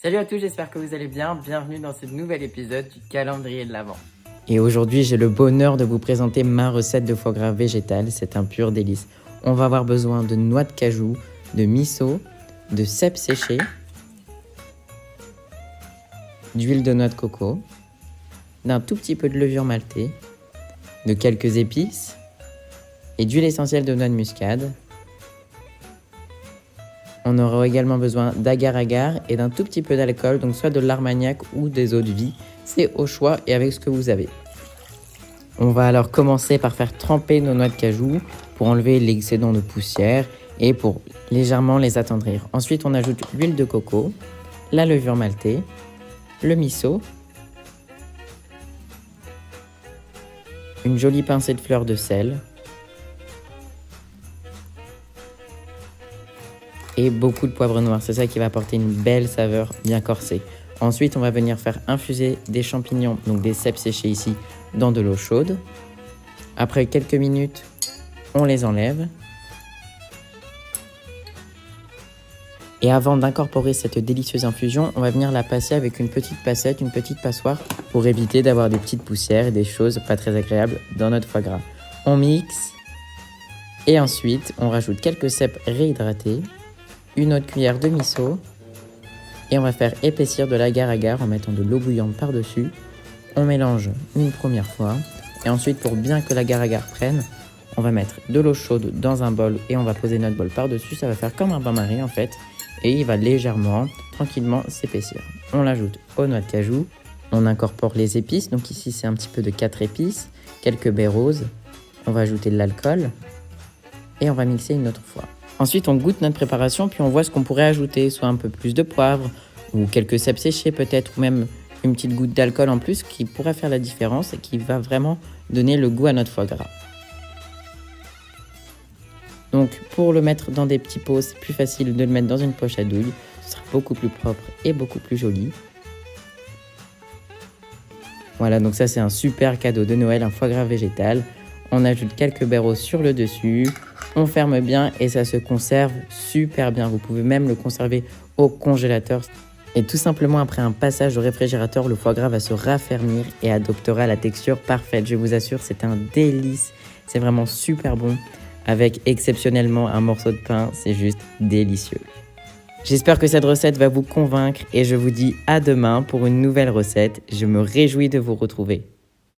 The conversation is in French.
Salut à tous, j'espère que vous allez bien. Bienvenue dans ce nouvel épisode du calendrier de l'Avent. Et aujourd'hui, j'ai le bonheur de vous présenter ma recette de foie gras végétal. C'est un pur délice. On va avoir besoin de noix de cajou, de miso, de cèpes séchés, d'huile de noix de coco, d'un tout petit peu de levure maltée, de quelques épices et d'huile essentielle de noix de muscade. On aura également besoin d'agar-agar et d'un tout petit peu d'alcool, donc soit de l'armagnac ou des eaux de vie. C'est au choix et avec ce que vous avez. On va alors commencer par faire tremper nos noix de cajou pour enlever l'excédent de poussière et pour légèrement les attendrir. Ensuite, on ajoute l'huile de coco, la levure maltée, le miso, une jolie pincée de fleur de sel et beaucoup de poivre noir. C'est ça qui va apporter une belle saveur bien corsée. Ensuite, on va venir faire infuser des champignons, donc des cèpes séchés ici, dans de l'eau chaude. Après quelques minutes, on les enlève. Et avant d'incorporer cette délicieuse infusion, on va venir la passer avec une petite passette, une petite passoire, pour éviter d'avoir des petites poussières et des choses pas très agréables dans notre foie gras. On mixe et ensuite, on rajoute quelques cèpes réhydratés, une autre cuillère de miso et on va faire épaissir de l'agar-agar en mettant de l'eau bouillante par-dessus. On mélange une première fois et ensuite, pour bien que l'agar-agar prenne, on va mettre de l'eau chaude dans un bol et on va poser notre bol par-dessus. Ça va faire comme un bain-marie en fait et il va légèrement, tranquillement s'épaissir. On l'ajoute aux noix de cajou, on incorpore les épices. Donc ici, c'est un petit peu de 4 épices, quelques baies roses. On va ajouter de l'alcool et on va mixer une autre fois. Ensuite, on goûte notre préparation, puis on voit ce qu'on pourrait ajouter, soit un peu plus de poivre, ou quelques cèpes séchés peut-être, ou même une petite goutte d'alcool en plus qui pourrait faire la différence et qui va vraiment donner le goût à notre foie gras. Donc, pour le mettre dans des petits pots, c'est plus facile de le mettre dans une poche à douille. Ce sera beaucoup plus propre et beaucoup plus joli. Voilà, donc ça c'est un super cadeau de Noël, un foie gras végétal. On ajoute quelques baies roses sur le dessus. On ferme bien et ça se conserve super bien. Vous pouvez même le conserver au congélateur. Et tout simplement, après un passage au réfrigérateur, le foie gras va se raffermir et adoptera la texture parfaite. Je vous assure, c'est un délice. C'est vraiment super bon. Avec exceptionnellement un morceau de pain, c'est juste délicieux. J'espère que cette recette va vous convaincre et je vous dis à demain pour une nouvelle recette. Je me réjouis de vous retrouver.